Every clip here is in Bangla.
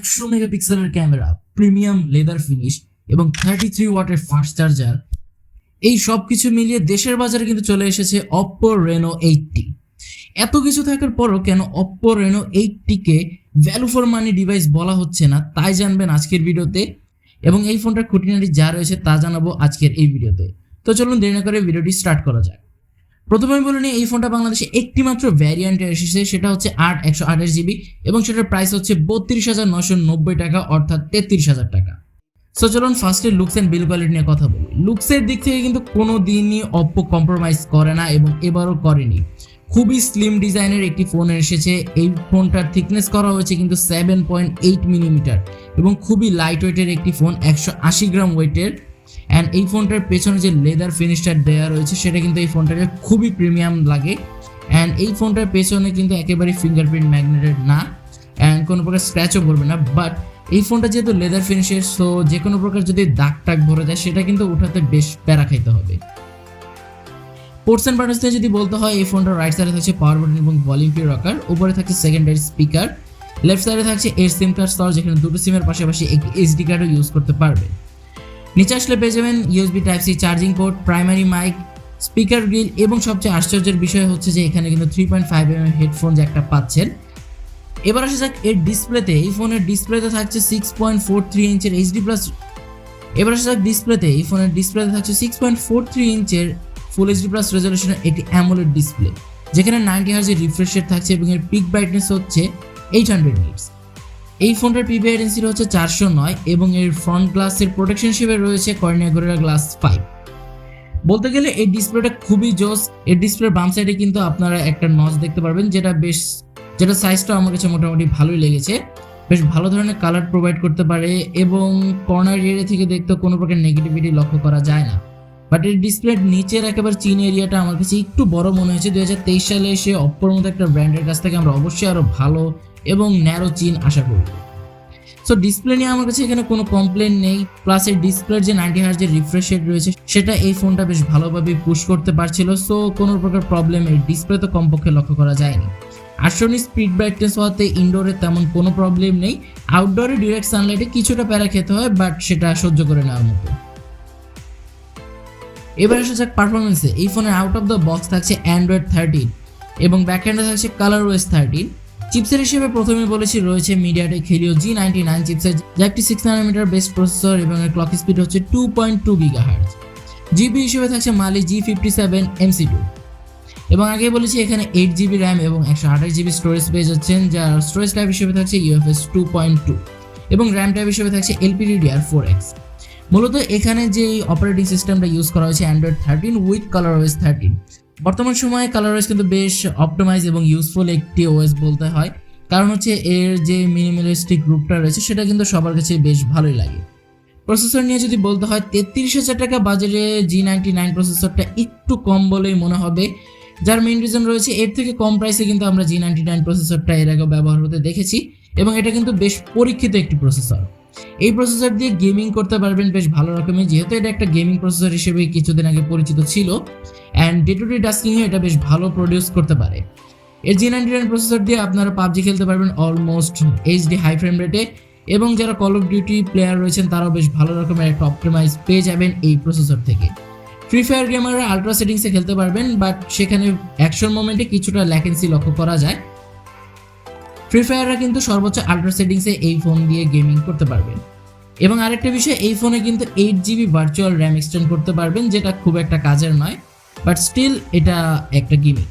100 মেগাপিক্সেলের ক্যামেরা, প্রিমিয়াম লেদার ফিনিশ এবং 33 ওয়াটের ফাস্ট চার্জার, এই সব কিছু মিলিয়ে দেশের বাজারে কিন্তু চলে এসেছে OPPO Reno 8T। এত কিছু থাকার পরও কেন OPPO Reno 8T K value for money device বলা হচ্ছে না, তাই জানবেন আজকের ভিডিওতে, এবং এই ফোনটার খুঁটিনাটি যা রয়েছে তা জানাবো আজকের এই ভিডিওতে। তো চলুন দেরি না করে ভিডিওটি স্টার্ট করা যাক। প্রথমে বলে নিই, এই ফোনটা বাংলাদেশে একটি মাত্র ভ্যারিয়েন্টে এসেছে, সেটা হচ্ছে 128GB এবং সেটার প্রাইস হচ্ছে 32,990 টাকা, অর্থাৎ 33,000 টাকা। সো চলুন ফার্স্টে লুকস এন্ড বিল্ড কোয়ালিটি নিয়ে কথা বলি। লুকসের দিক থেকে কিন্তু কোনো দিনই OPPO কম্প্রোমাইজ করে না এবং এবারও করেনি। খুবই স্লিম ডিজাইনের একটি ফোন এসেছে। এই ফোনটার থিকনেস করা হয়েছে কিন্তু 7.8 মিলিমিটার এবং খুবই লাইট ওয়েটের একটি ফোন, 180 গ্রাম ওয়েটের। অ্যান্ড এই ফোনটার পেছনে যে লেদার ফিনিশটা দেওয়া রয়েছে সেটা কিন্তু এই ফোনটাকে খুবই প্রিমিয়াম লাগে। অ্যান্ড এই ফোনটার পেছনে কিন্তু একেবারে ফিঙ্গারপ্রিন্ট ম্যাগনেটেড না, অ্যান্ড কোনো প্রকার স্ক্র্যাচও পড়বে না। বাট এই ফোনটা যেহেতু লেদার ফিনিশের, সো যে কোনো প্রকার যদি দাগ টাগ ভরে যায় সেটা কিন্তু উঠাতে বেশ প্যারা খাইতে হবে। পোর্টস অ্যান্ড বাটনস থেকে যদি বলতে হয়, এই ফোনটার রাইট সাইডে থাকছে পাওয়ার বাটন এবং ভলিউম কি রকার, উপরে থাকছে সেকেন্ডারি স্পিকার, লেফট সাইডে থাকছে এর সিম কার্ড স্লট, যেখানে দুটো সিমের পাশাপাশি একটি SD কার্ডও ইউজ করতে পারবে। নিচে আসলে পেয়ে যাবেন USB Type-C charging port, primary mic, speaker grill এবং সবচেয়ে আশ্চর্যের বিষয় হচ্ছে যে এখানে কিন্তু 3.5mm হেডফোন জ্যাকটা পাচ্ছেন। এবার আসা যাক এর ডিসপ্লেতে। এই ফোনের ডিসপ্লেতে থাকছে 6.43 ইঞ্চের ফুল HD+ রেজলিউশনের একটি অ্যামোলেড ডিসপ্লে, যেখানে 90 হার্জ রিফ্রেশ রেট থাকছে এবং এর পিক ব্রাইটনেস হচ্ছে 800 নিটস। এই ফোনটার PPI ডেন্সিটি হচ্ছে 409 এবং এর ফ্রন্ট গ্লাসের প্রোটেকশন হিসেবে রয়েছে কর্নিয়া গোরিলা গ্লাস 5। বলতে গেলে এই ডিসপ্লেটা খুবই জোস। এর ডিসপ্লের বাম সাইডে কিন্তু আপনারা একটা নচ দেখতে পারবেন, যেটা সাইজটা আমার কাছে মোটামুটি ভালোই লেগেছে। বেশ ভালো ধরনের কালার প্রোভাইড করতে পারে এবং কর্নার এরিয়া থেকে দেখতে কোনো প্রকার নেগেটিভিটি লক্ষ্য করা যায় না। বাট এর ডিসপ্লের নিচের একেবারে চিন এরিয়াটা আমার কাছে একটু বড় মনে হয়েছে। 2023 সালে এসে OPPOর মতো একটা ব্র্যান্ডের কাছ থেকে আমরা অবশ্যই আরও ভালো এবং ন্যারো চিন আশা করব। সো ডিসপ্লে নিয়ে আমার কাছে এখানে কোনো কমপ্লেন নেই। প্লাস এই ডিসপ্লের যে 90 হার্জ রিফ্রেশ রেট রয়েছে সেটা এই ফোনটা বেশ ভালোভাবে পুশ করতে পারছিল। সো কোনো প্রকার প্রবলেম এই ডিসপ্লেতে কমপক্ষে লক্ষ্য করা যায়নি। 800 স্পিড ব্রাইটনেস হওয়াতে ইনডোরে তেমন কোনো প্রবলেম নেই। আউটডোরে ডিরেক্ট সানলাইটে কিছুটা প্যারা খেতে হয়, বাট সেটা সহ্য করে নেওয়ার মতো। এবার আসা যাক পারফরমেন্সে। এই ফোনের আউট অফ দ্য বক্স থাকছে Android 13 এবং ব্যাকএন্ডে থাকছে ColorOS 13। চিপসেট হিসেবে প্রথমে বলেছি রয়েছে MediaTek Helio G99 চিপসেট, যা একটি 6nm বেসড প্রসেসর এবং এর ক্লক স্পিড হচ্ছে 2.2 GHz। জিবি হিসেবে থাকছে Mali G57 MC2 এবং আগে বলেছি এখানে 8GB র্যাম এবং 128GB স্টোরেজ পেয়ে যাচ্ছেন, যার স্টোরেজ টাইপ হিসেবে থাকছে UFS 2.2 এবং র্যাম টাইপ হিসেবে থাকছে LPDDR4X। মূলত এখানে যে অপারেটিং সিস্টেমটা ইউজ করা হয়েছে Android 13 উইথ ColorOS 13। বর্তমান সময়ে ColorOS কিন্তু বেশ অপটিমাইজ এবং ইউজফুল একটি OS বলতে হয়, কারণ হচ্ছে এর যে মিনিমালিস্টিক গ্রুপটা রয়েছে সেটা কিন্তু সবার কাছে বেশ ভালোই লাগে। প্রসেসর নিয়ে যদি বলতে হয়, 33,000 টাকা বাজারে G99 প্রসেসরটা একটু কম বলেই মনে হবে, যার মেইন রিজন রয়েছে এর থেকে কম প্রাইসে কিন্তু আমরা G99 প্রসেসরটা এর আগে ব্যবহার হতে দেখেছি এবং এটা কিন্তু বেশ পরীক্ষিত একটি প্রসেসর। এই প্রসেসর দিয়ে গেমিং করতে পারবেন বেশ ভালো রকমের, যেহেতু এটা একটা গেমিং প্রসেসর হিসেবে কিছুদিন আগে পরিচিত ছিল। অ্যান্ড ডে টু ডে টাস্কিংয়ে এটা বেশ ভালো প্রডিউস করতে পারে। এর G99 প্রসেসর দিয়ে আপনারা পাবজি খেলতে পারবেন অলমোস্ট HD হাই ফ্রেম রেটে, এবং যারা কল অফ ডিউটি প্লেয়ার রয়েছেন তারাও বেশ ভালো রকমের একটা অপটিমাইজ পেয়ে যাবেন এই প্রসেসর থেকে। ফ্রি ফায়ার গেমাররা আলট্রা সেটিংসে খেলতে পারবেন, বাট সেখানে অ্যাকশন মোমেন্টে কিছুটা ল্যাকেন্সি লক্ষ্য করা যায়। ফ্রি ফায়াররা কিন্তু সর্বোচ্চ আলট্রা সেটিংসে এই ফোন দিয়ে গেমিং করতে পারবেন। এবং আরেকটা বিষয়, এই ফোনে কিন্তু 8GB ভার্চুয়াল র্যাম এক্সটেন্ড করতে পারবেন, যেটা খুব একটা কাজের নয়, বাট স্টিল এটা একটা গিমিক।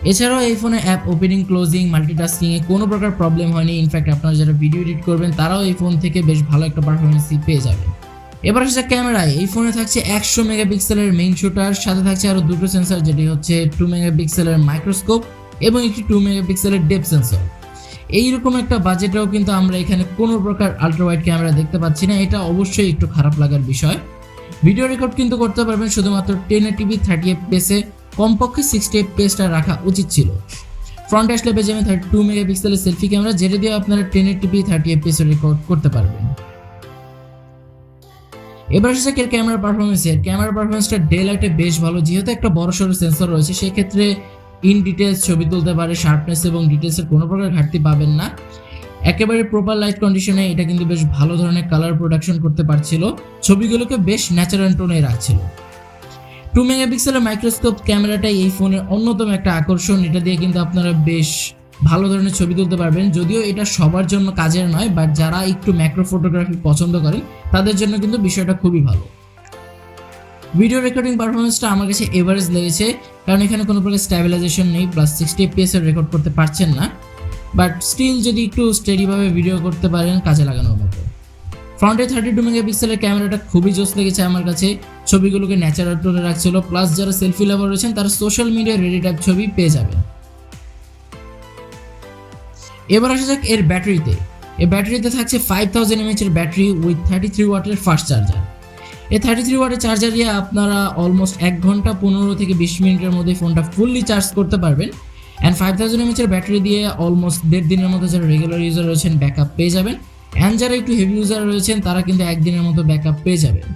এছাড়াও এই ফোনে অ্যাপ ওপেনিং, ক্লোজিং, মাল্টিটাস্কিংয়ে কোনো প্রকার প্রবলেম হয়নি। ইনফ্যাক্ট আপনারা যারা ভিডিও এডিট করবেন তারাও এই ফোন থেকে বেশ ভালো একটা পারফরমেন্সই পেয়ে যাবেন। এবার আসছে ক্যামেরায়। এই ফোনে থাকছে 100 মেগাপিক্সেলের মেইন শুটার, সাথে থাকছে আরও দুটো সেন্সর, যেটি হচ্ছে 2 মেগাপিক্সেলের মাইক্রোস্কোপ এবং একটি 2 মেগাপিক্সেলের ডেপথ সেন্সর। এইরকম একটা বাজেটেও কিন্তু আমরা এখানে কোনো প্রকার আলট্রা ওয়াইড ক্যামেরা দেখতে পাচ্ছি না, এটা অবশ্যই একটু খারাপ লাগার বিষয়। ভিডিও রেকর্ড কিন্তু করতে পারবেন শুধুমাত্র 1080p 30fps-এ, কমপক্ষে 60fps-টা রাখা উচিত ছিল। ফ্রন্ট আসলে পেয়ে যাবেন 32 মেগাপিক্সেলের সেলফি ক্যামেরা, যেটা দিয়ে আপনারা 1080p 30fps রেকর্ড করতে পারবেন। এবার আসছে এর ক্যামেরা পারফরমেন্সটা ডে লাইটে বেশ ভালো, যেহেতু একটা বড়সড় সেন্সর রয়েছে সেক্ষেত্রে ইন ডিটেলস ছবি তুলতে পারে, শার্পনেস এবং ডিটেলসের কোনো প্রকার ঘাটতি পাবেন না। একেবারে প্রপার লাইট কন্ডিশনে এটা কিন্তু বেশ ভালো ধরনের কালার প্রোডাকশন করতে পারছিল, ছবিগুলোকে বেশ ন্যাচারাল টোনে রাখছিল। 2 মেগাপিক্সেলের মাইক্রোস্কোপ ক্যামেরাটাই এই ফোনের অন্যতম একটা আকর্ষণ। এটা দিয়ে কিন্তু আপনারা বেশ ভালো ধরনের ছবি তুলতে পারবেন, যদিও এটা সবার জন্য কাজের নয়, বাট যারা একটু ম্যাক্রো ফটোগ্রাফি পছন্দ করেন তাদের জন্য কিন্তু বিষয়টা খুবই ভালো। ভিডিও রেকর্ডিং পারফরমেন্সটা আমার কাছে এভারেজ লেগেছে, কারণ এখানে কোনো প্রকার স্ট্যাবিলাইজেশন নেই, প্লাস 60 fps এর রেকর্ড করতে পারছেন না, বাট স্টিল যদি একটু স্টেডিভাবে ভিডিও করতে পারেন কাজে লাগানোর মতো। ফ্রন্টে 32 মেগাপিক্সেলের ক্যামেরাটা খুবই জোস লেগেছে আমার কাছে, ছবিগুলোকে ন্যাচারাল টোনে রাখছিল, প্লাস যারা সেলফি লাভার রয়েছেন তারা সোশ্যাল মিডিয়া রেডি টাইপ ছবি পেয়ে যাবেন। এবার আসা যাক এর ব্যাটারিতে। এই ব্যাটারিতে থাকছে 5000 mAh এর ব্যাটারি উইথ 33 ওয়াটের ফাস্ট চার্জার। এই 33 ওয়াটের চার্জার দিয়ে আপনারা অলমোস্ট 1 ঘন্টা 15 থেকে 20 মিনিটের মধ্যে ফোনটা ফুললি চার্জ করতে পারবেন। অ্যান্ড 5000 mAh এর ব্যাটারি দিয়ে অলমোস্ট 1.5 দিনের মতো যারা রেগুলার ইউজার রয়েছেন ব্যাকআপ পেয়ে যাবেন, অ্যান্ড যারা একটু হেভি ইউজার রয়েছেন তারা কিন্তু 1 দিনের মতো ব্যাকআপ পেয়ে যাবেন।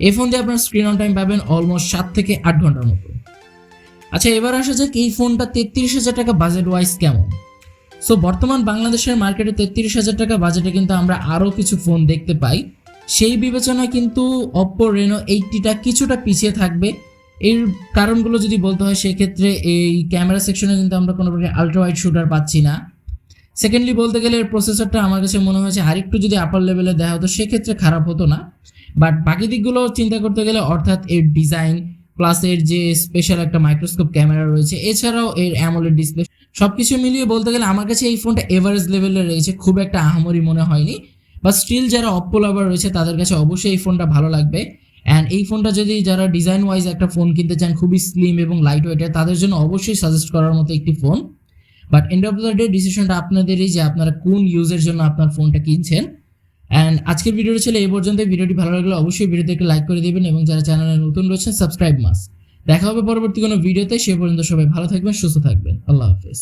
এই ফোন দিয়ে আপনার স্ক্রিন অন টাইম পাবেন অলমোস্ট 7 থেকে 8 ঘন্টার মতো। আচ্ছা, এবার আসা যাক এই ফোনটা 33,000 টাকা বাজেট ওয়াইজ কেমন। সো বর্তমান বাংলাদেশের মার্কেটে 33,000 টাকা বাজেটে কিন্তু আমরা আরও কিছু ফোন দেখতে পাই, সেই বিবেচনায় কিন্তু OPPO Reno 80টা কিছুটা পিছিয়ে থাকবে। এর কারণগুলো যদি বলতে হয় সেক্ষেত্রে এই ক্যামেরা সেকশনে কিন্তু আমরা কোনো প্রকার আলট্রা ওয়াইড শুটার পাচ্ছি না। সেকেন্ডলি বলতে গেলে এর প্রসেসরটা আমার কাছে মনে হয়েছে আরেকটু যদি আপার লেভেলে দেওয়া হতো সেক্ষেত্রে খারাপ হতো না, বাট বাকি দিকগুলো চিন্তা করতে গেলে অর্থাৎ এর ডিজাইন প্লাস এর যে স্পেশাল একটা মাইক্রোস্কোপ ক্যামেরা রয়েছে, এছাড়াও এর অ্যামোলেড ডিসপ্লে, সবকিছু মিলিয়ে বলতে গেলে আমার কাছে এই ফোনটা এভারেজ লেভেলে রয়েছে, খুব একটা আহামরি মনে হয়নি। বা স্টিল যারা OPPO লাভার রয়েছে তাদের কাছে অবশ্যই এই ফোনটা ভালো লাগবে। অ্যান্ড এই ফোনটা যদি যারা ডিজাইন ওয়াইজ একটা ফোন কিনতে চান খুবই স্লিম এবং লাইট ওয়েটের, তাদের জন্য অবশ্যই সাজেস্ট করার মতো একটি phone. But end of the day ডিসিশনটা আপনাদেরই যে আপনারা কোন ইউজের জন্য আপনার ফোনটা কিনছেন। অ্যান্ড আজকের ভিডিওটা ছিল এই পর্যন্ত। ভিডিওটি ভালো লাগলে অবশ্যই ভিডিওতে একটা লাইক করে দিবেন এবং যারা চ্যানেলে নতুন রয়েছেন সাবস্ক্রাইব মাস্ট। দেখা হবে পরবর্তী কোনো ভিডিওতে, সে পর্যন্ত সবাই ভালো থাকবেন, সুস্থ থাকবেন, আল্লাহ হাফেজ।